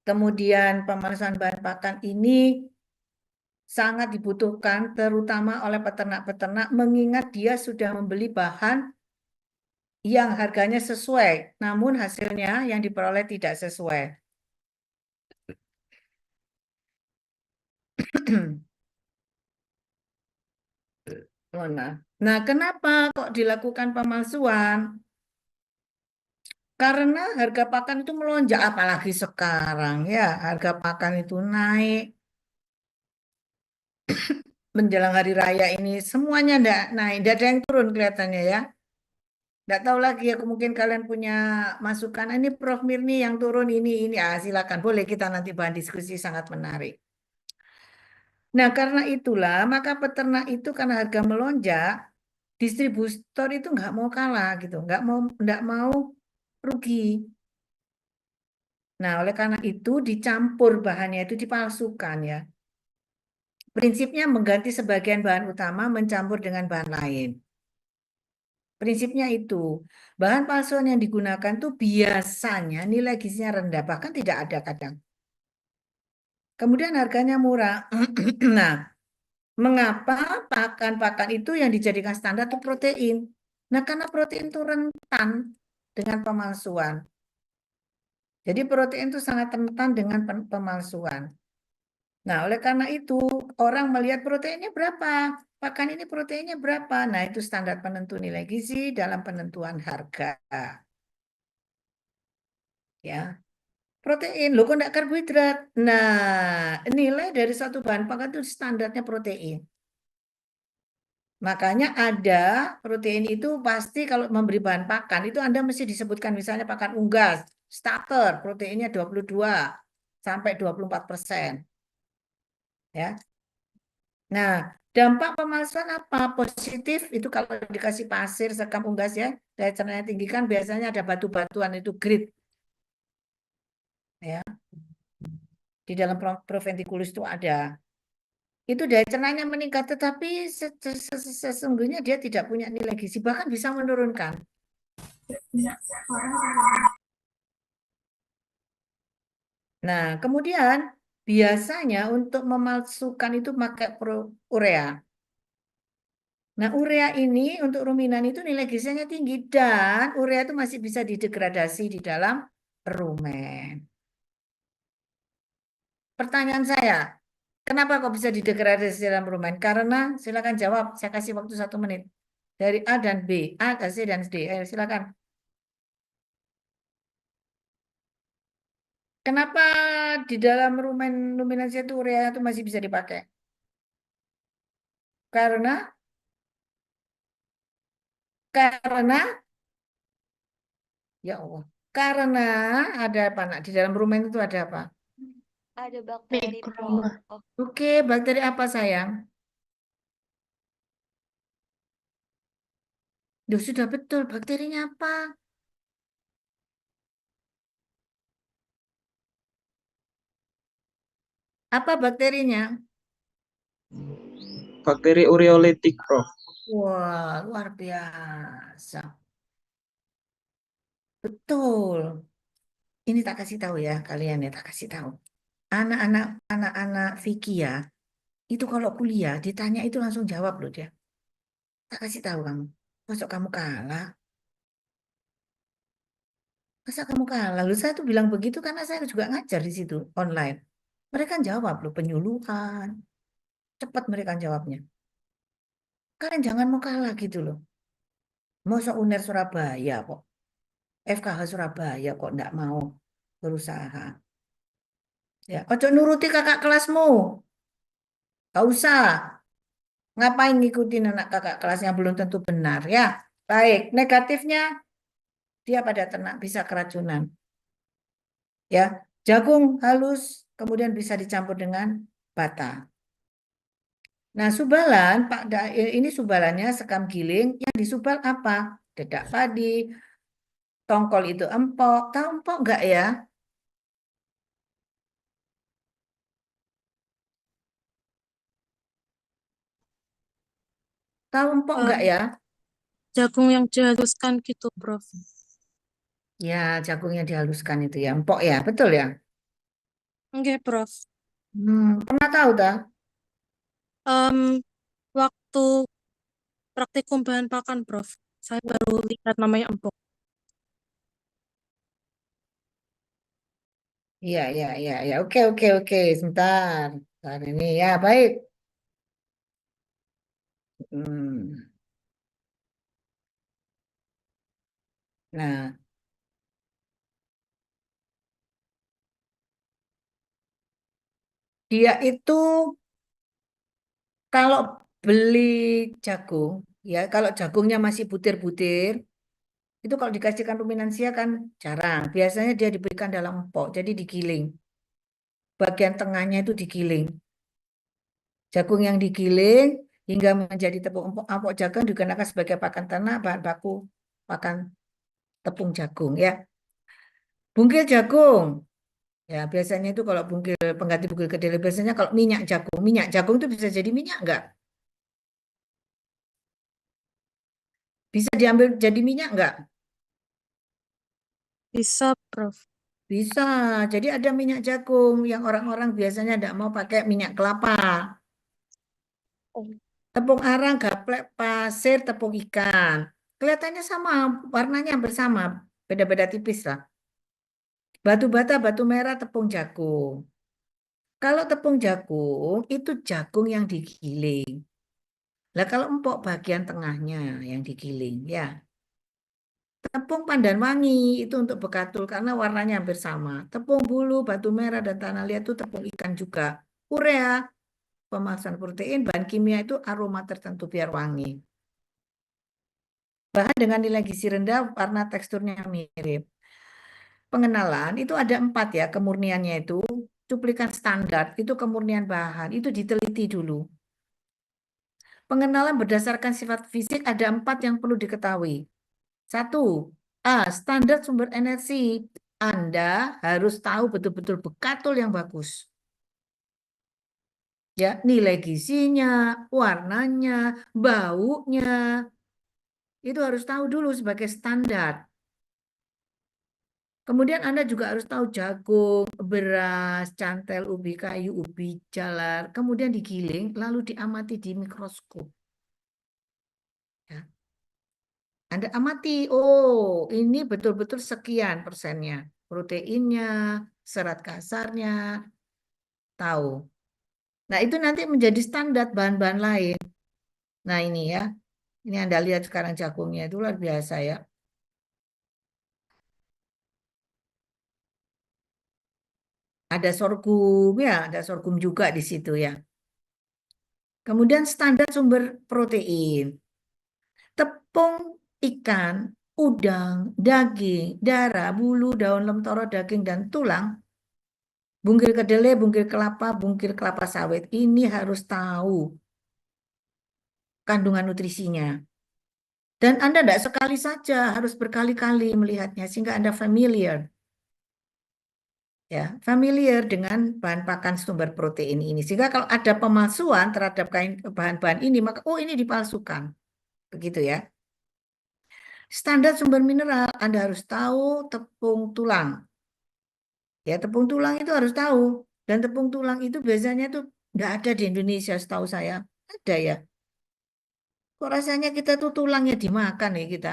Kemudian pemalsuan bahan pakan ini sangat dibutuhkan terutama oleh peternak-peternak mengingat dia sudah membeli bahan yang harganya sesuai, namun hasilnya yang diperoleh tidak sesuai. Nah, kenapa kok dilakukan pemalsuan? Karena harga pakan itu melonjak, apalagi sekarang ya, harga pakan itu naik menjelang hari raya ini, semuanya enggak naik, enggak ada yang turun kelihatannya ya. Enggak tahu lagi ya, mungkin kalian punya masukan, ini Prof. Mirni yang turun ini, silakan, boleh kita nanti bahan diskusi sangat menarik. Nah, karena itulah, maka peternak itu karena harga melonjak, distributor itu nggak mau kalah gitu, nggak mau rugi. Nah, oleh karena itu dicampur bahannya itu dipalsukan ya. Prinsipnya mengganti sebagian bahan utama mencampur dengan bahan lain. Prinsipnya itu, bahan palsuan yang digunakan tuh biasanya nilai gizinya rendah, bahkan tidak ada kadang. Kemudian harganya murah. Nah, mengapa pakan-pakan itu yang dijadikan standar itu protein? Nah, karena protein itu rentan dengan pemalsuan. Jadi protein itu sangat rentan dengan pemalsuan. Nah, oleh karena itu orang melihat proteinnya berapa, pakan ini proteinnya berapa. Nah, itu standar penentu nilai gizi dalam penentuan harga. Ya, protein, loh kok enggak karbohidrat? Nah, nilai dari satu bahan pakan itu standarnya protein. Makanya ada protein itu pasti kalau memberi bahan pakan itu Anda mesti disebutkan misalnya pakan unggas, starter, proteinnya 22 sampai 24%. Ya. Nah, dampak pemalsuan apa? Positif itu kalau dikasih pasir, sekam unggas ya, daya cernanya tinggi kan biasanya ada batu-batuan itu grit ya. Di dalam proventiculus itu ada. Itu daya cernanya meningkat tetapi sesungguhnya dia tidak punya nilai gizi bahkan bisa menurunkan. Nah, kemudian biasanya untuk memalsukan itu pakai urea. Nah, urea ini untuk ruminan itu nilai gizinya tinggi dan urea itu masih bisa didegradasi di dalam rumen. Pertanyaan saya, kenapa kok bisa didegradasi di dalam rumen? Karena silakan jawab, saya kasih waktu 1 menit. Dari A dan B, A, C, dan D. Ayo silakan. Kenapa di dalam ruminansia itu urea itu masih bisa dipakai? Karena karena ya Allah, karena ada apa nak? Di dalam rumen itu ada apa? Ada bakteri Mikro. Prof. Oke, bakteri apa sayang? Duh, sudah betul, bakterinya apa? Apa bakterinya? Bakteri ureolytic, Prof. Wah, luar biasa. Betul. Ini tak kasih tahu ya kalian ya, tak kasih tahu. Anak-anak Vicky ya, itu kalau kuliah ditanya itu langsung jawab loh dia. Tak kasih tahu kamu. Masuk kamu kalah. Masa kamu kalah? Lalu saya tuh bilang begitu karena saya juga ngajar di situ online. Mereka jawab loh penyuluhan. Cepat mereka jawabnya. Kalian jangan mau kalah gitu loh. Masa UNER Surabaya kok, FKH Surabaya kok enggak mau berusaha. Ya, ojo nuruti kakak kelasmu. Gak usah. Ngapain ngikutin anak kakak kelasnya belum tentu benar ya. Baik, negatifnya dia pada ternak bisa keracunan. Ya, jagung halus kemudian bisa dicampur dengan bata. Nah, subalan, ini subalannya sekam giling, yang disubal apa? Dedak padi, tongkol itu empok. Tahu empok enggak ya? Tahu empok enggak ya? Jagung yang dihaluskan gitu, Prof. Ya, jagungnya dihaluskan itu ya, empok ya, betul ya? Enggak, Prof. Pernah tahu dah? Em, waktu praktikum bahan pakan, Prof. Saya baru lihat namanya empuk. Iya, iya, iya, iya. Oke, oke, oke. Sebentar. Sebentar ini ya, baik. Hmm. Nah, dia itu kalau beli jagung, ya kalau jagungnya masih butir-butir, itu kalau dikasihkan ruminansia kan jarang. Biasanya dia diberikan dalam pot, jadi digiling. Bagian tengahnya itu digiling. Jagung yang digiling hingga menjadi tepung empuk, empuk jagung digunakan sebagai pakan ternak, bahan baku pakan tepung jagung ya. Bungkil jagung. Ya, biasanya itu kalau bungkil pengganti bungkil kedelai biasanya kalau minyak jagung itu bisa jadi minyak enggak? Bisa diambil jadi minyak enggak? Bisa, Prof. Bisa. Jadi ada minyak jagung yang orang-orang biasanya tidak mau pakai minyak kelapa. Oh. Tepung arang, gaplek, pasir, tepung ikan. Kelihatannya sama, warnanya hampir sama, beda-beda tipis lah. Batu bata, batu merah, tepung jagung. Kalau tepung jagung itu jagung yang digiling. Lah kalau empok bagian tengahnya yang digiling ya. Tepung pandan wangi itu untuk bekatul karena warnanya hampir sama. Tepung bulu, batu merah dan tanah liat itu tepung ikan juga. Urea, pemasaan protein, bahan kimia itu aroma tertentu biar wangi. Bahan dengan nilai gizi rendah, warna teksturnya mirip. Pengenalan itu ada 4 ya, kemurniannya itu. Cuplikan standar, itu kemurnian bahan, itu diteliti dulu. Pengenalan berdasarkan sifat fisik ada 4 yang perlu diketahui. 1. Standar sumber energi. Anda harus tahu betul-betul bekatul yang bagus. Ya, nilai gizinya, warnanya, baunya, itu harus tahu dulu sebagai standar. Kemudian Anda juga harus tahu jagung, beras, cantel, ubi kayu, ubi jalar, kemudian digiling, lalu diamati di mikroskop. Ya. Anda amati, oh ini betul-betul sekian persennya. Proteinnya, serat kasarnya, tahu. Nah itu nanti menjadi standar bahan-bahan lain. Nah ini ya, ini Anda lihat sekarang jagungnya itu luar biasa ya. Ada sorghum ya, ada sorghum juga di situ ya. Kemudian standar sumber protein. Tepung ikan, udang, daging, darah, bulu, daun lemtoro, daging, dan tulang, bungkil kedelai, bungkil kelapa sawit. Ini harus tahu kandungan nutrisinya. Dan Anda tidak sekali saja, harus berkali-kali melihatnya sehingga Anda familiar. Ya, familiar dengan bahan pakan sumber protein ini. Sehingga kalau ada pemalsuan terhadap bahan-bahan ini, maka oh ini dipalsukan. Begitu ya. Standar sumber mineral, Anda harus tahu tepung tulang. Ya, tepung tulang itu harus tahu. Dan tepung tulang itu biasanya tuh nggak ada di Indonesia setahu saya. Ada ya. Kok rasanya kita tuh tulangnya dimakan ya kita.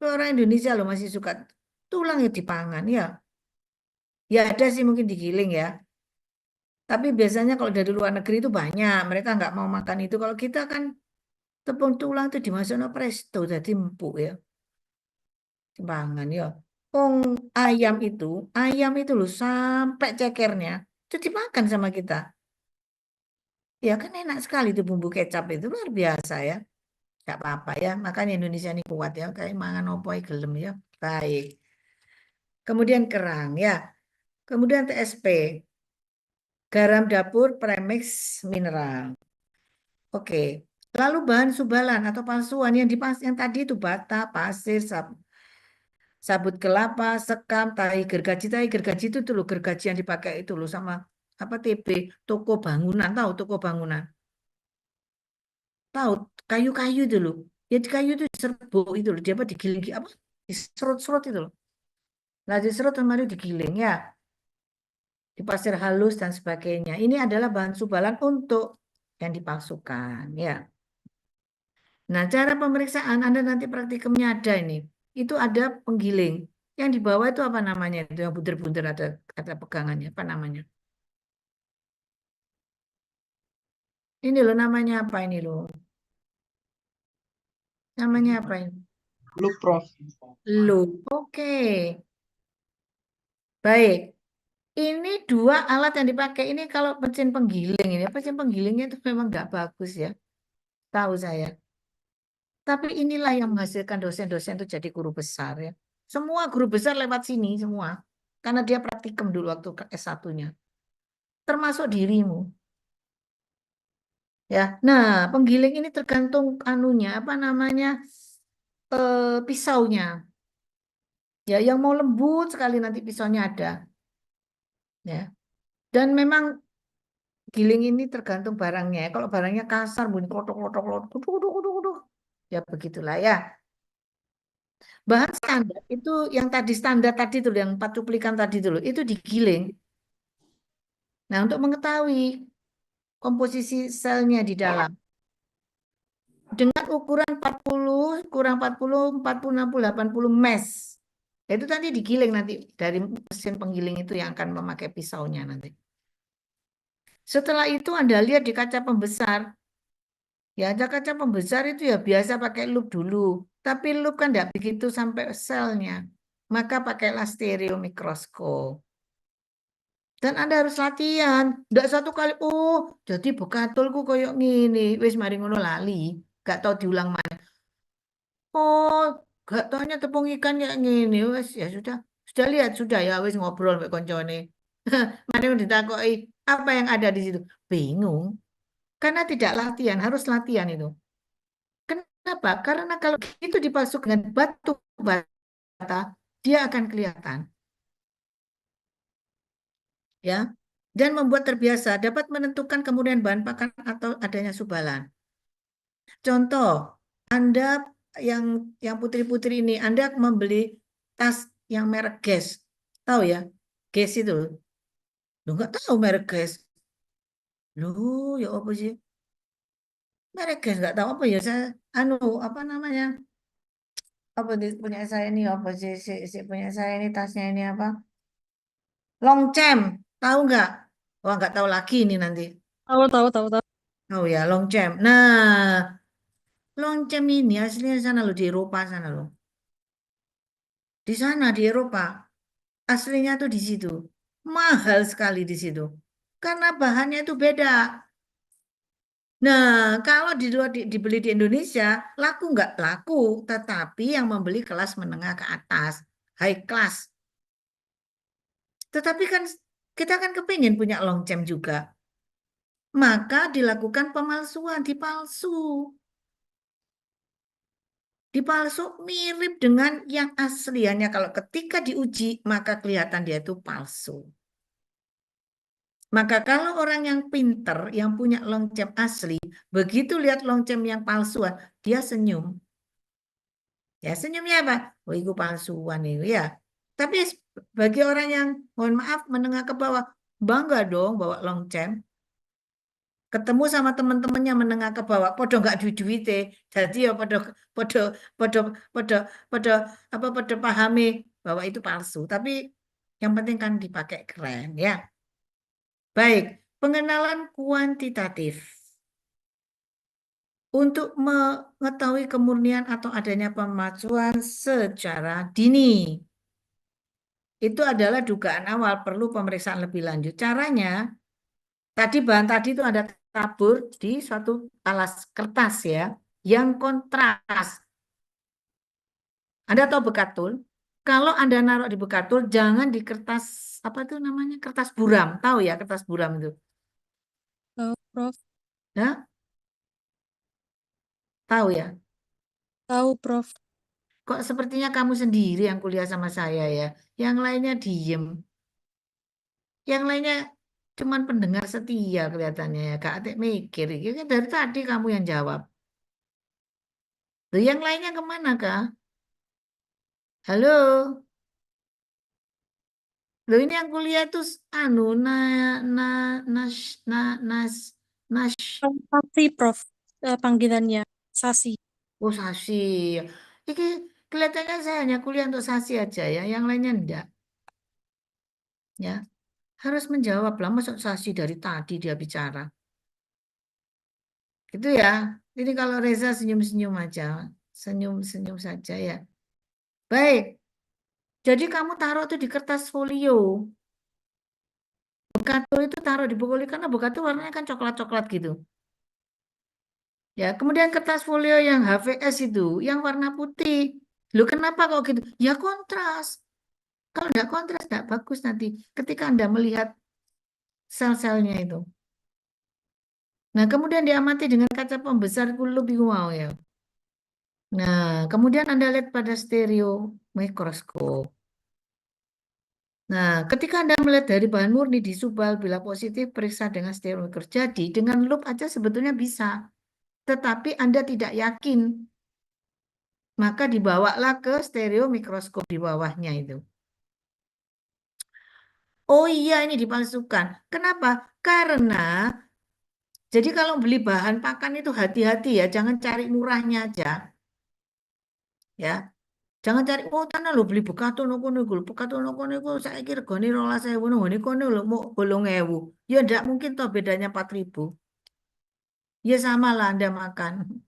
Kalau orang Indonesia loh masih suka tulangnya dipangan ya. Ya ada sih mungkin digiling ya. Tapi biasanya kalau dari luar negeri itu banyak. Mereka nggak mau makan itu. Kalau kita kan tepung tulang itu dimasukkan presto. Jadi empuk ya. Dipangan ya. Pong ayam itu loh sampai cekernya. Itu dimakan sama kita. Ya kan enak sekali itu bumbu kecap itu luar biasa ya. Gak apa-apa ya. Makanya Indonesia ini kuat ya. Kayak mangan opo ae gelem ya. Baik. Kemudian kerang ya. Kemudian TSP. Garam dapur premix mineral. Oke. Lalu bahan subalan atau palsuan yang tadi itu bata, pasir, sabut kelapa, sekam, tahi gergaji itu tuh loh gergaji yang dipakai itu loh sama apa TB, toko bangunan tahu toko bangunan. Tahu kayu-kayu itu loh. Ya di kayu itu diserbuk itu loh. Dia apa digiling apa? Diserut-serut itu loh. Lah diserut kemarin digiling ya. di pasir halus dan sebagainya. Ini adalah bahan subalan untuk yang dipalsukan, ya. Nah, cara pemeriksaan Anda nanti praktikumnya ada ini. Itu ada penggiling. Yang di bawah itu apa namanya? Itu yang bunder-bunder ada pegangannya, apa namanya? Ini loh namanya apa ini loh? Namanya apa ini? Loop, Prof. Loop. Oke. Baik. Ini dua alat yang dipakai ini kalau mesin penggiling ini. Mesin penggilingnya itu memang nggak bagus ya. Tahu saya. Tapi inilah yang menghasilkan dosen-dosen itu jadi guru besar ya. Semua guru besar lewat sini semua. Karena dia praktikum dulu waktu ke S1-nya. Termasuk dirimu. Ya. Nah, penggiling ini tergantung anunya, apa namanya? Pisaunya. Ya, yang mau lembut sekali nanti pisaunya ada. Ya. Dan memang giling ini tergantung barangnya. Kalau barangnya kasar, bunyi klotok, klotok, klotok, kutuk, kutuk, kutuk, kutuk. Ya begitulah ya. Bahan standar itu yang tadi standar tadi tuh, yang 4 cuplikan tadi dulu, itu digiling. Nah, untuk mengetahui komposisi selnya di dalam dengan ukuran 40 kurang 40, 40, 60, 80 mes. Itu tadi digiling nanti dari mesin penggiling itu yang akan memakai pisaunya nanti. Setelah itu Anda lihat di kaca pembesar. Ya, ada kaca pembesar itu ya biasa pakai loop dulu. Tapi loop kan tidak begitu sampai selnya. Maka pakailah stereo mikroskop. Dan Anda harus latihan. Tidak satu kali, oh jadi bekatulku koyok gini. Wis mari ngono lali. Gak tahu diulang mana. Oh, gak taunya tepung ikan kayak gini. Wis ya sudah. Sudah lihat, sudah ya wis ngobrol mbek koncone. Mari ditakoi apa yang ada di situ. Bingung. Karena tidak latihan, harus latihan itu. Kenapa? Karena kalau itu dipasuk dengan batu bata, dia akan kelihatan, ya. Dan membuat terbiasa dapat menentukan kemudian bahan pakan atau adanya subalan. Contoh, Anda yang putri-putri ini, Anda membeli tas yang merek Guess. Tahu ya? Guess itu. Lu nggak tahu merek Guess. Lu ya apa sih? Merek Guess nggak tahu apa ya saya apa namanya? Apa punya saya ini apa sih punya saya ini tasnya ini apa? Longchamp, tahu nggak? Wah nggak tahu lagi ini nanti. Tahu, tahu, tahu, tahu. Oh ya, Longchamp. Nah, Longchamp ini aslinya sana loh di Eropa sana loh. Di sana di Eropa, aslinya tuh di situ. Mahal sekali di situ. Karena bahannya itu beda. Nah, kalau di luar dibeli di Indonesia, laku nggak laku, tetapi yang membeli kelas menengah ke atas, high class. Tetapi kan kita kan kepingin punya Longchamp juga. Maka dilakukan pemalsuan, dipalsu. Dipalsu mirip dengan yang asliannya. Kalau ketika diuji, maka kelihatan dia itu palsu. Maka kalau orang yang pinter, yang punya Longchamp asli, begitu lihat Longchamp yang palsuan, dia senyum. Ya senyumnya apa? Oh itu palsuan itu ya. Tapi bagi orang yang, mohon maaf, menengah ke bawah, bangga dong bawa Longchamp. Ketemu sama teman-temannya menengah ke bawah podo nggak duit-duite jadi ya podo podo podo podo podo apa podo pahami bahwa itu palsu tapi yang penting kan dipakai keren ya. Baik, pengenalan kuantitatif untuk mengetahui kemurnian atau adanya pemalsuan secara dini itu adalah dugaan awal, perlu pemeriksaan lebih lanjut. Caranya tadi bahan tadi itu ada tabur di suatu alas kertas ya, yang kontras. Anda tahu bekatul? Kalau Anda naruh di bekatul, jangan di kertas, apa itu namanya? Kertas buram. Tahu ya kertas buram itu? Tahu, Prof. Ya, tahu ya? Tahu, Prof. Kok sepertinya kamu sendiri yang kuliah sama saya ya? Yang lainnya diem. Yang lainnya cuman pendengar setia kelihatannya ya. Gak ada mikir. Ya, kan dari tadi kamu yang jawab. Loh, yang lainnya kemana, Kak? Halo? Loh ini yang kuliah itu anu na na nas na nas nas Sasi, Prof. Panggilannya Sasi. oh Sasi. Ini kelihatannya saya hanya kuliah untuk Sasi aja ya, yang lainnya enggak. Ya, harus menjawab lah. Masuk Sasi dari tadi dia bicara. Gitu ya. Ini kalau Reza senyum-senyum aja, senyum-senyum saja ya. Baik. Jadi kamu taruh tuh di kertas folio. Bokato itu taruh di buku karena bokato warnanya kan coklat-coklat gitu. Ya, kemudian kertas folio yang HVS itu, yang warna putih. Loh kenapa kok gitu? Ya kontras. Kalau nggak kontras nggak bagus nanti ketika Anda melihat sel-selnya itu. Nah, kemudian diamati dengan kaca pembesar itu lebih wow ya. Nah, kemudian Anda lihat pada stereo mikroskop. Nah, ketika Anda melihat dari bahan murni di subal, bila positif periksa dengan stereo mikroskop. Jadi, dengan loop aja sebetulnya bisa. Tetapi Anda tidak yakin. Maka dibawalah ke stereo mikroskop di bawahnya itu. Oh iya, ini dipalsukan. Kenapa? Karena, jadi kalau beli bahan pakan itu hati-hati ya, jangan cari murahnya aja. Ya, jangan cari, oh tanah lo beli bekato no kono iku, bekato no kono iku saya kira goni 12.000 no goni kono lo mau 8.000. Ya enggak mungkin toh bedanya 4.000. Ya sama lah Anda makan.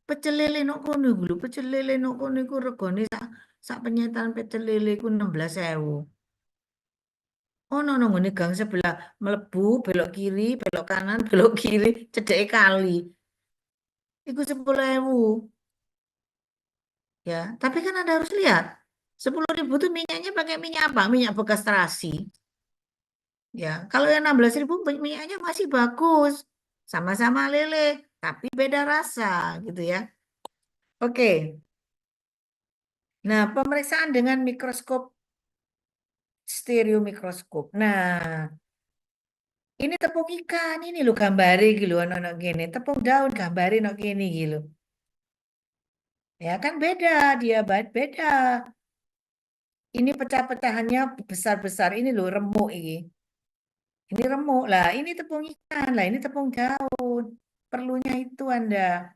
Pecel lele no kono iku lho, pecel lele no kono iku regane sak penyetan pecel lele iku 16.000. Oh no no ngene gang sebelah melebu belok kiri, belok kanan, belok kiri, cedeke kali. Iku 10.000. Ya, tapi kan Anda harus lihat. 10.000 tuh minyaknya pakai minyak apa? Minyak bekas terasi. Ya, kalau yang 16.000 minyaknya masih bagus. Sama-sama lele, tapi beda rasa gitu ya. Oke. Nah, pemeriksaan dengan mikroskop stereo mikroskop. Nah, ini tepung ikan, ini lo gambari gitu, ono gini. Tepung daun gambari no gini gitu. Ya kan beda, dia beda. Ini pecah-pecahannya besar-besar, ini lo remuk ini. Ini remuk lah, ini tepung ikan lah, ini tepung daun. Perlunya itu Anda.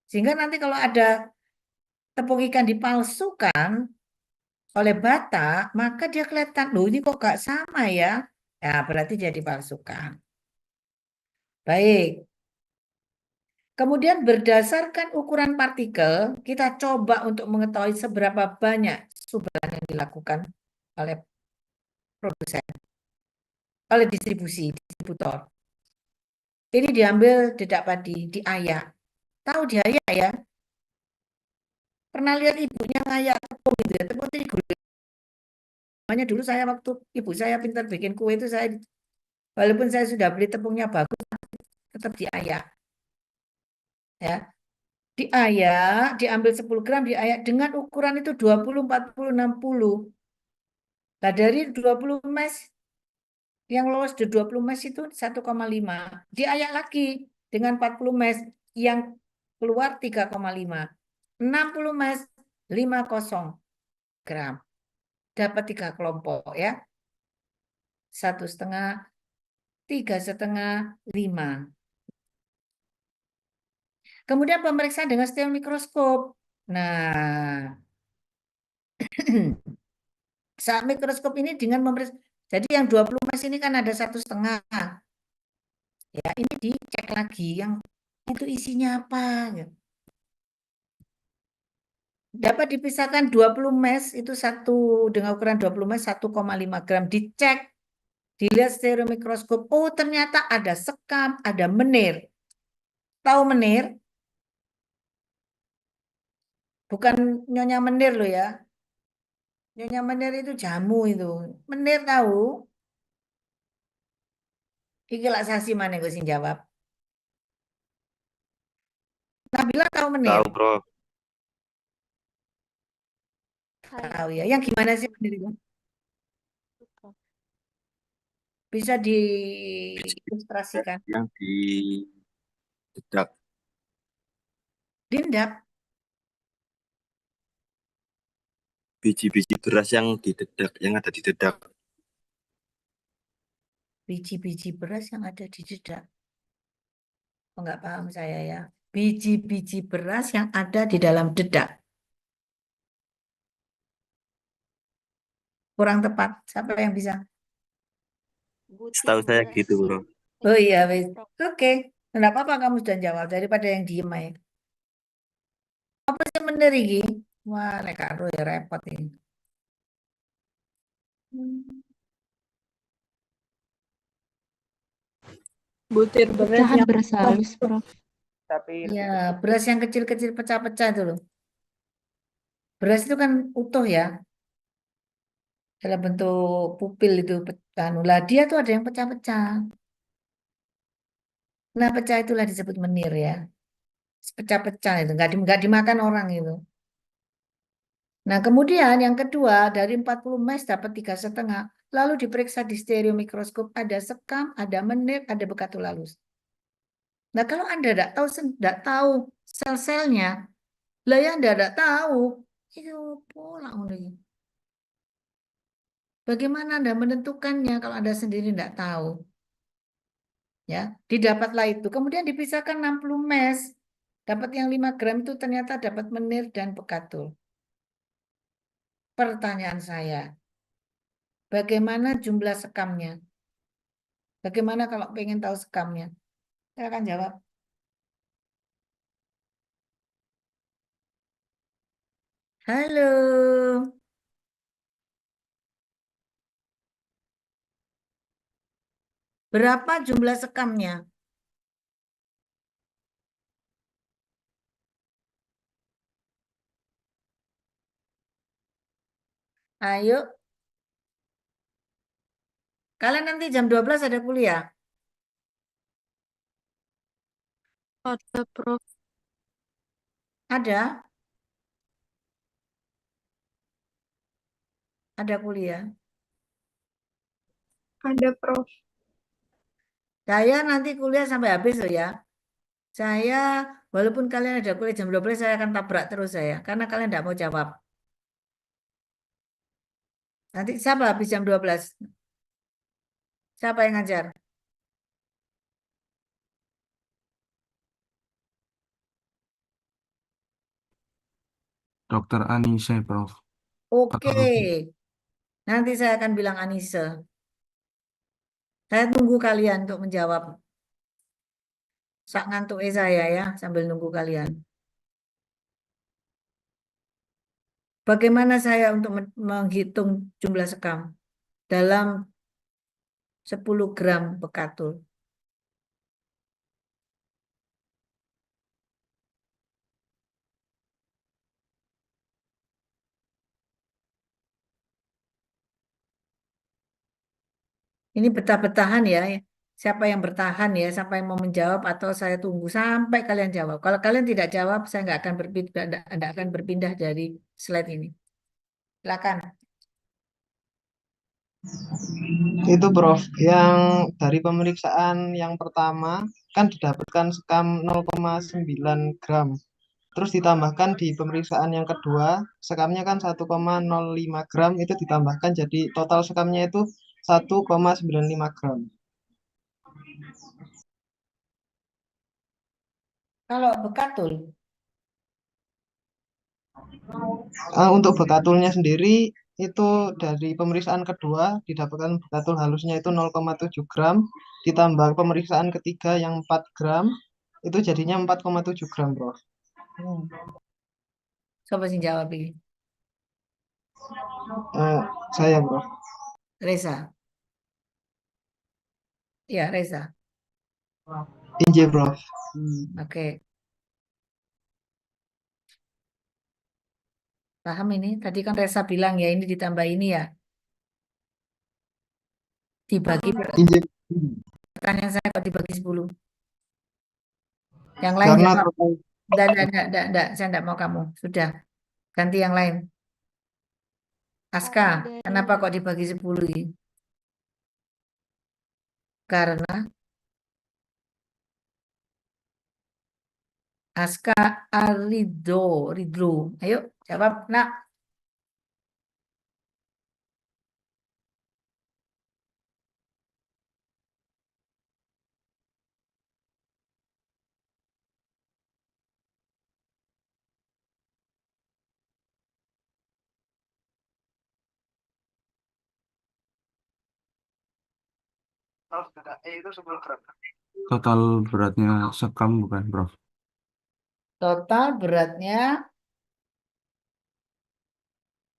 Sehingga nanti kalau ada tepung ikan dipalsukan oleh Batak, maka dia kelihatan, loh ini kok gak sama ya. Ya berarti dia dipalsukan. Baik. Kemudian berdasarkan ukuran partikel, kita coba untuk mengetahui seberapa banyak subaran yang dilakukan oleh produsen, oleh distributor. Ini diambil dedak padi, diayak. Tahu diayak ya? Pernah lihat ibunya ngayak tepung gitu ya, tepung terigu. Makanya dulu saya waktu ibu saya pintar bikin kue itu saya, walaupun saya sudah beli tepungnya bagus, tetap diayak. Ya, diayak, diambil 10 gram, diayak dengan ukuran itu 20, 40, 60. Nah, dari 20 mes, yang lolos di 20 mes itu 1,5. Diayak lagi dengan 40 mes, yang keluar 3,5. 60 mes, 50 gram. Dapat 3 kelompok ya. 1,5, 3,5, 5. Kemudian pemeriksaan dengan stereo mikroskop. Nah, saat mikroskop ini dengan memeriksa, jadi yang 20 mes ini kan ada 1,5. Ya, ini dicek lagi yang itu isinya apa. Dapat dipisahkan 20 mes itu satu dengan ukuran 20 mes 1,5 gram. Dicek, dilihat stereo mikroskop. Oh, ternyata ada sekam, ada menir. Tahu menir? Bukan nyonya menir loh ya. Nyonya menir itu jamu itu. Menir tahu? Iki lak sasi mana gue sing jawab. Nabila tahu menir? Tahu, Prof. Saya Tahu ya. Yang gimana sih menir itu? lupa. Bisa diilustrasikan. Yang di dedak. Dindap. biji-biji beras yang didedak, yang ada di dedak. Biji-biji beras yang ada di dedak. Oh, nggak paham saya ya. Biji-biji beras yang ada di dalam dedak. Kurang tepat. Siapa yang bisa? Butir Setahu saya beras. gitu, Bro. Oh iya, wes. Prof. Oke. Kenapa apa kamu sudah jawab daripada yang diem aja. Apa sih bener iki? Wah, nek karo ya repot ini. Hmm. Butir beras Pecahan yang beras halus, Prof. tapi Ya, lebih kecil. beras yang kecil-kecil pecah-pecah itu loh. Beras itu kan utuh ya, dalam bentuk pupil itu anu. Lah dia tuh ada yang pecah-pecah. Nah, pecah itulah disebut menir ya. Pecah-pecah itu nggak dimakan orang itu. Nah, kemudian yang kedua dari 40 mes dapat 3,5. Lalu diperiksa di stereo mikroskop ada sekam, ada menir, ada bekatul halus. Nah, kalau Anda tidak tahu sel-selnya, lah ya Anda tidak tahu, itu pulang lagi. Bagaimana Anda menentukannya kalau Anda sendiri tidak tahu? Ya, didapatlah itu. Kemudian dipisahkan 60 mes. Dapat yang 5 gram itu ternyata dapat menir dan bekatul. Pertanyaan saya, bagaimana jumlah sekamnya? Bagaimana kalau pengen tahu sekamnya? Saya akan jawab. Halo, berapa jumlah sekamnya? Ayo, kalian nanti jam 12 ada kuliah? Ada, Prof. Ada? Ada kuliah? Ada, Prof. Saya nanti kuliah sampai habis loh ya. Saya, walaupun kalian ada kuliah jam 12, saya akan tabrak terus saya. Karena kalian tidak mau jawab. Nanti siapa habis jam 12? Siapa yang ngajar? Dokter Anissa, Prof. Oke, Patologi. nanti saya akan bilang Anise. Saya tunggu kalian untuk menjawab. Sak ngantuk saya ya, sambil nunggu kalian. Bagaimana saya untuk menghitung jumlah sekam dalam 10 gram bekatul? Ini betah-betahan ya. Siapa yang bertahan ya, siapa yang mau menjawab atau saya tunggu sampai kalian jawab. Kalau kalian tidak jawab, saya nggak akan berpindah, nggak akan berpindah dari slide ini. Silakan. Itu Prof, yang dari pemeriksaan yang pertama kan didapatkan sekam 0,9 gram. Terus ditambahkan di pemeriksaan yang kedua, sekamnya kan 1,05 gram, itu ditambahkan jadi total sekamnya itu 1,95 gram. Kalau bekatul, Untuk bekatulnya sendiri itu dari pemeriksaan kedua didapatkan bekatul halusnya itu 0,7 gram, ditambah pemeriksaan ketiga yang 4 gram, itu jadinya 4,7 gram, Prof. siapa sih jawab ini? Saya, Prof. Reza. Ya, Reza. Inje, Prof. Oke. Paham ini? Tadi kan Reza bilang ya ini ditambah ini ya. Dibagi Inje pertanyaan saya kok dibagi 10. Yang lain karena jawab. total Enggak, saya enggak mau kamu. Sudah. Ganti yang lain. Aska, Dari kenapa kok dibagi 10 ini? Karena Aska Ridho. Ayo jawab, nak. Total beratnya sekam bukan, Prof? Total beratnya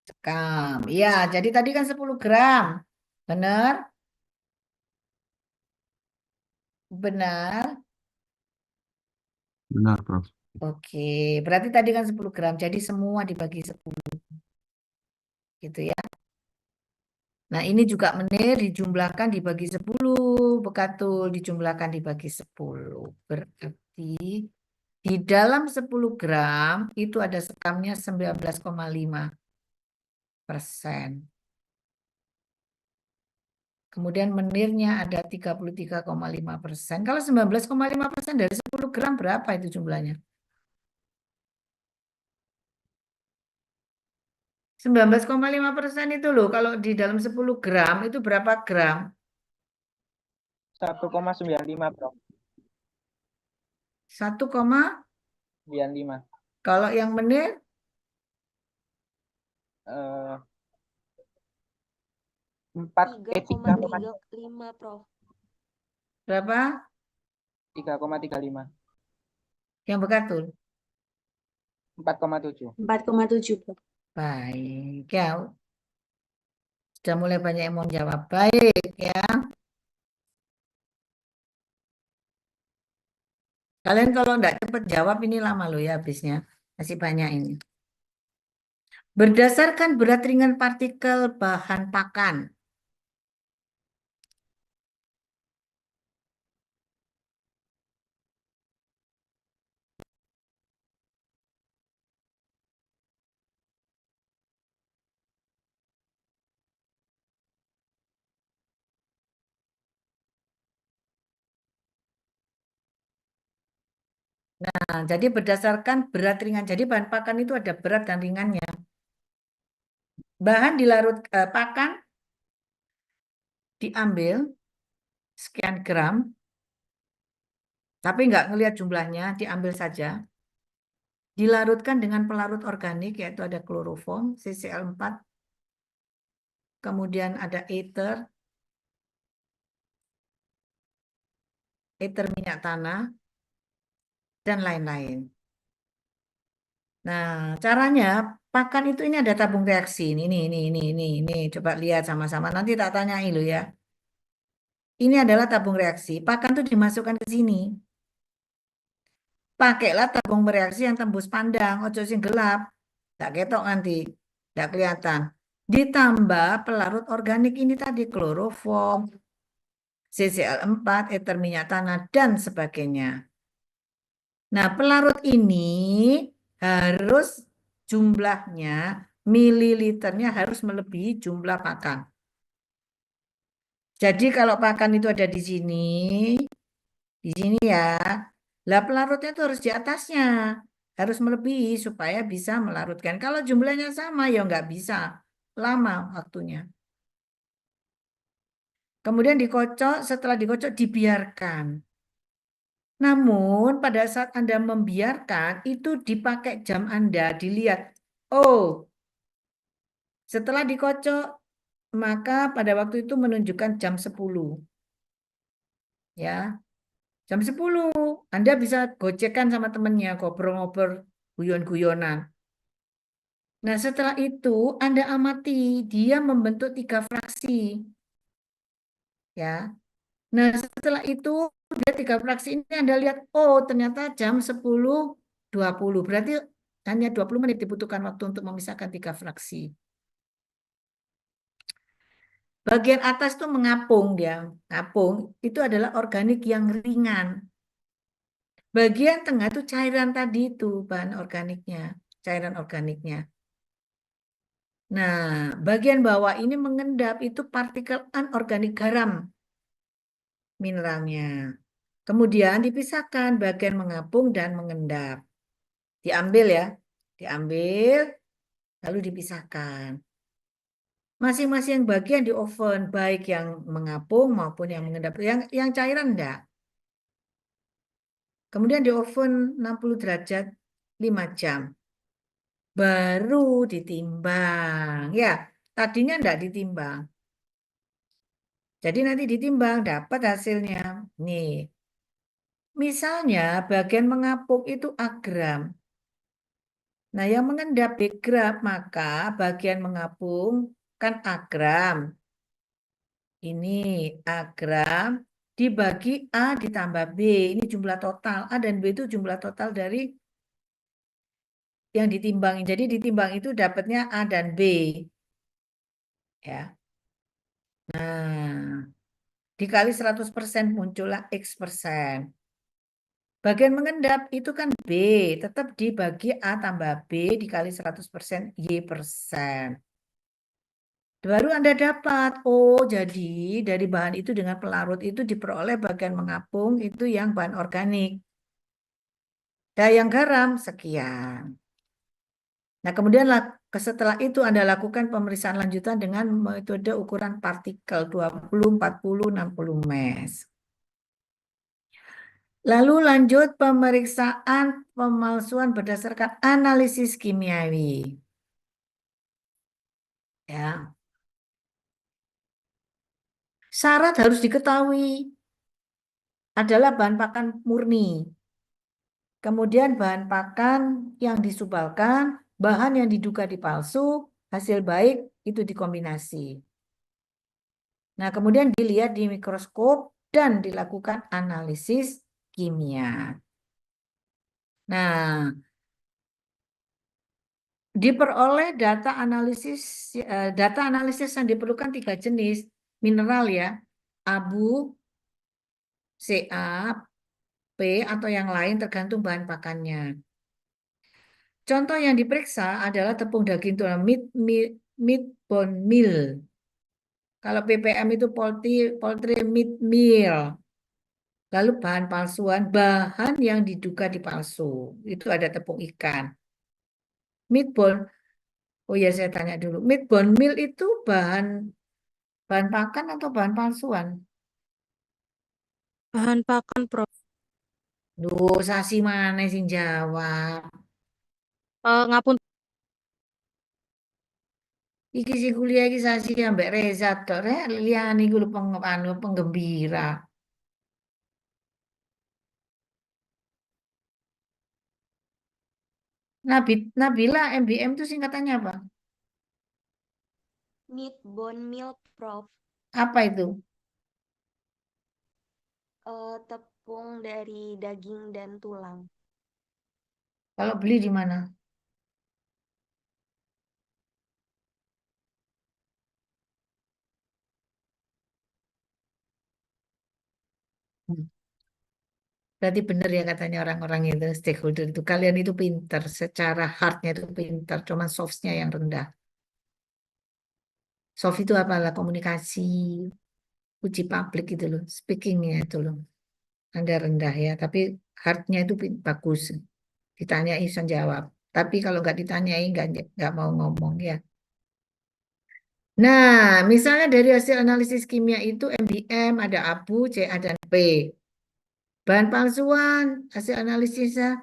sekam. Iya, jadi tadi kan 10 gram. Benar? Benar. Benar, Prof. Oke, berarti tadi kan 10 gram. Jadi semua dibagi 10 gitu ya. Nah, ini juga menir dijumlahkan dibagi 10. Bekatul dijumlahkan dibagi 10. Berarti di dalam 10 gram itu ada sekamnya 19,5%. Kemudian menirnya ada 33,5%. Kalau 19,5% dari 10 gram berapa itu jumlahnya? 19,5% itu loh, kalau di dalam 10 gram itu berapa gram? 1,95 Prof. 1, 95. kalau yang menir Eh, 3,35 Prof. berapa? 3,35. Yang bekatul. 4,7. 4,7 Prof. Baik, ya. Sudah mulai banyak yang mau jawab. Baik, ya. Kalian kalau enggak cepat jawab ini lama loh ya habisnya. Masih banyak ini. Berdasarkan berat ringan partikel bahan pakan. Nah, jadi berdasarkan berat ringan. Jadi bahan pakan itu ada berat dan ringannya. Bahan dilarut pakan diambil sekian gram, tapi nggak ngelihat jumlahnya, diambil saja. Dilarutkan dengan pelarut organik, yaitu ada kloroform, CCl4, kemudian ada ether minyak tanah, dan lain-lain. Nah, caranya pakan itu ini ada tabung reaksi. Ini. Coba lihat sama-sama. Nanti tak tanyai lo ya. Ini adalah tabung reaksi. Pakan itu dimasukkan ke sini. Pakailah tabung bereaksi yang tembus pandang, ojo sing gelap. Tak ketok nanti, tak kelihatan. Ditambah pelarut organik ini tadi, kloroform, CCl4, ether minyak tanah, dan sebagainya. Nah, pelarut ini harus jumlahnya, mililiternya harus melebihi jumlah pakan. Jadi kalau pakan itu ada di sini ya, lah pelarutnya itu harus di atasnya, harus melebihi supaya bisa melarutkan. Kalau jumlahnya sama ya nggak bisa, lama waktunya. Kemudian dikocok, setelah dikocok dibiarkan. Namun pada saat Anda membiarkan itu dipakai jam Anda, dilihat. Oh, setelah dikocok maka pada waktu itu menunjukkan jam 10. Ya. Jam 10 Anda bisa gocekan sama temennya, ngobrol-ngobrol, guyon-guyonan. Nah, setelah itu Anda amati, dia membentuk 3 fraksi. Ya. Nah, setelah itu dia 3 fraksi ini Anda lihat, oh ternyata jam 10.20. Berarti hanya 20 menit dibutuhkan waktu untuk memisahkan 3 fraksi. Bagian atas itu mengapung dia. Ngapung itu adalah organik yang ringan. Bagian tengah itu cairan tadi itu bahan organiknya, cairan organiknya. Nah, bagian bawah ini mengendap itu partikel anorganik garam mineralnya. Kemudian dipisahkan bagian mengapung dan mengendap. Diambil ya, diambil lalu dipisahkan. Masing-masing bagian di oven, baik yang mengapung maupun yang mengendap. Yang cairan enggak. Kemudian di oven 60 derajat 5 jam. Baru ditimbang. Ya, tadinya enggak ditimbang. Jadi nanti ditimbang, dapat hasilnya. Nih, misalnya bagian mengapung itu A gram. Nah, yang mengendap B gram, maka bagian mengapung kan A gram. Ini A gram dibagi A ditambah B. Ini jumlah total. A dan B itu jumlah total dari yang ditimbang. Jadi ditimbang itu dapatnya A dan B. Ya. Nah, dikali 100% muncullah X persen. Bagian mengendap itu kan B. Tetap dibagi A tambah B dikali 100% Y persen. Baru Anda dapat, oh jadi dari bahan itu dengan pelarut itu diperoleh bagian mengapung itu yang bahan organik. Dan yang garam sekian. Nah kemudian setelah itu Anda lakukan pemeriksaan lanjutan dengan metode ukuran partikel 20, 40, 60 mes. Lalu lanjut pemeriksaan pemalsuan berdasarkan analisis kimiawi. Ya. Syarat harus diketahui adalah bahan pakan murni. Kemudian bahan pakan yang disubalkan, bahan yang diduga dipalsu, hasil baik itu dikombinasi. Nah, kemudian dilihat di mikroskop dan dilakukan analisis kimia. Nah, diperoleh data analisis yang diperlukan 3 jenis mineral ya, abu, Ca, P atau yang lain tergantung bahan pakannya. Contoh yang diperiksa adalah tepung daging tulang meat bone meal. Kalau ppm itu poultry meat meal. Lalu bahan palsuan, bahan yang diduga dipalsu. Itu ada tepung ikan. Meat bone, oh ya saya tanya dulu. Meat bone meal itu bahan pakan atau bahan palsuan? Bahan pakan, Prof. Duh, sasi mana sih jawab? Ngapun Iki sih kuliah iki sasi ambek Reza tok rek liyane iku lho penggembira. Nabila MBM itu singkatannya apa? Meat bone meal, Prof. Apa itu? Tepung dari daging dan tulang. Kalau beli di mana? Hmm. Berarti benar ya katanya orang-orang itu stakeholder itu. Kalian itu pinter, secara hardnya itu pinter, cuman softnya yang rendah. Soft itu apalah komunikasi, uji publik itu loh, speakingnya itu loh. Anda rendah ya, tapi hardnya itu bagus. Ditanyai bisa jawab. Tapi kalau nggak ditanyai nggak mau ngomong ya. Nah, misalnya dari hasil analisis kimia itu MBM ada abu, Ca dan P. Bahan palsuan, hasil analisisnya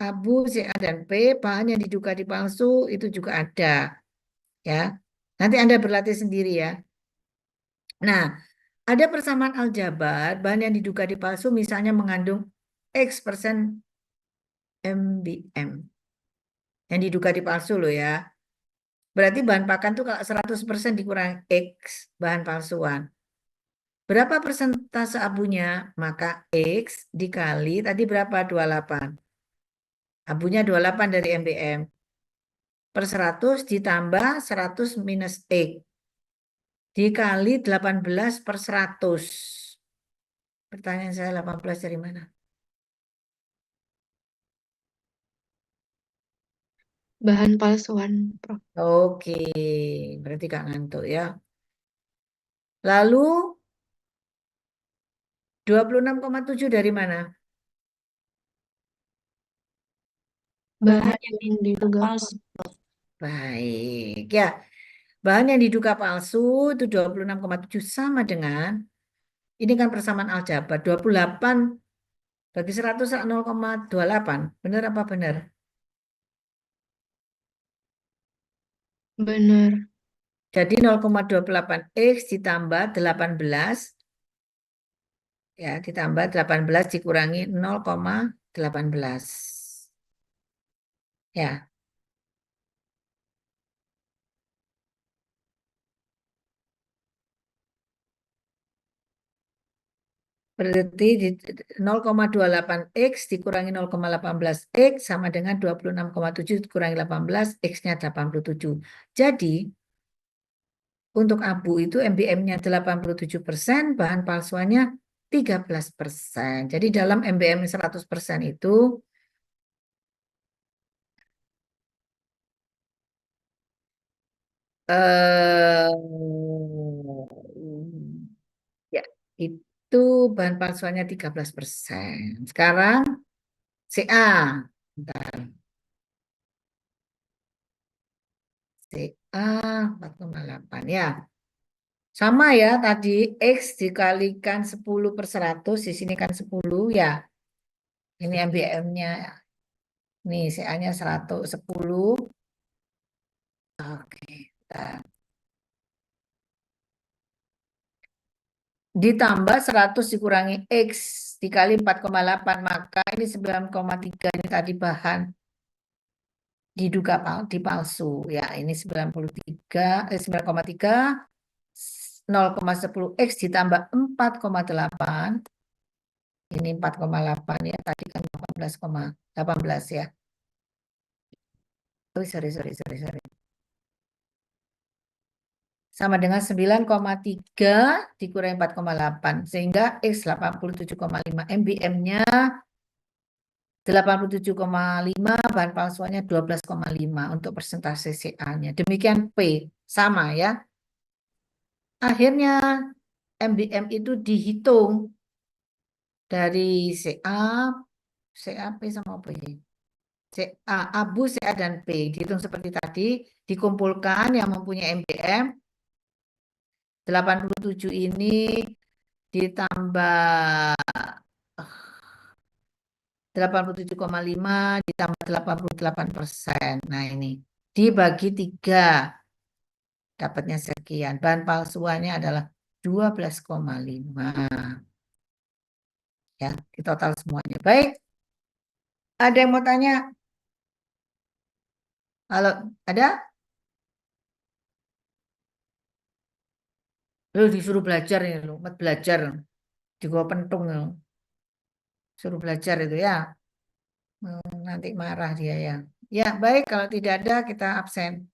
abu, Ca dan P, bahan yang diduga dipalsu itu juga ada. Ya, nanti Anda berlatih sendiri ya. Nah, ada persamaan aljabar, bahan yang diduga dipalsu misalnya mengandung X persen MBM. Yang diduga dipalsu loh ya. Berarti bahan pakan tuh kalau 100% dikurang X bahan palsuan. Berapa persentase abunya? Maka X dikali tadi berapa? 28. Abunya 28 dari MBM. Per 100 ditambah 100 minus X. Dikali 18 per 100. Pertanyaan saya 18 dari mana? Bahan palsuan, Prof. Oke, berarti gak ngantuk ya. Lalu 26,7 dari mana? Bahan yang diduga palsu. Baik, ya. Bahan yang diduga palsu itu 26,7 sama dengan, ini kan persamaan aljabar, 28 bagi 100 0,28. Benar apa benar? Benar. Jadi 0,28X ditambah 18. Ya, ditambah 18 dikurangi 0,18. Ya. Berarti 0,28X dikurangi 0,18X sama dengan 26,7 dikurangi 18, X-nya 87. Jadi, untuk abu itu MBM-nya 87%, bahan palsuannya 13%. Jadi dalam MBM 100% itu ya itu bahan palsuannya 13%. Sekarang CA. Bentar. CA 4,8 ya. Sama ya tadi X dikalikan 10/100, di sini kan 10 ya. Ini MBM-nya. Nih CA-nya 110. Oke. Bentar. Ditambah 100 dikurangi X dikali 4,8, maka ini 9,3 ini tadi bahan diduga dipalsu ya. Ini 9,3 0,10 X ditambah 4,8, ini 4,8 ya, tadi kan 18 ya. Oh, sorry. Sama dengan 9,3 dikurangi 4,8 sehingga X 87,5, MBM-nya 87,5, bahan palsuannya 12,5 untuk persentase CA-nya. Demikian P sama ya. Akhirnya MBM itu dihitung dari CA, P sama P. CA, abu, CA dan P dihitung seperti tadi, dikumpulkan yang mempunyai MBM 87 ini ditambah 87,5 ditambah 88%. Nah ini dibagi 3 dapatnya sekian. Bahan palsuannya adalah 12,5. Ya, kita total semuanya. Baik. Ada yang mau tanya? Kalau ada? Lu disuruh belajar ini lu, belajar di gua pentung lu. Suruh belajar itu ya. Nanti marah dia ya. Ya, baik kalau tidak ada kita absen.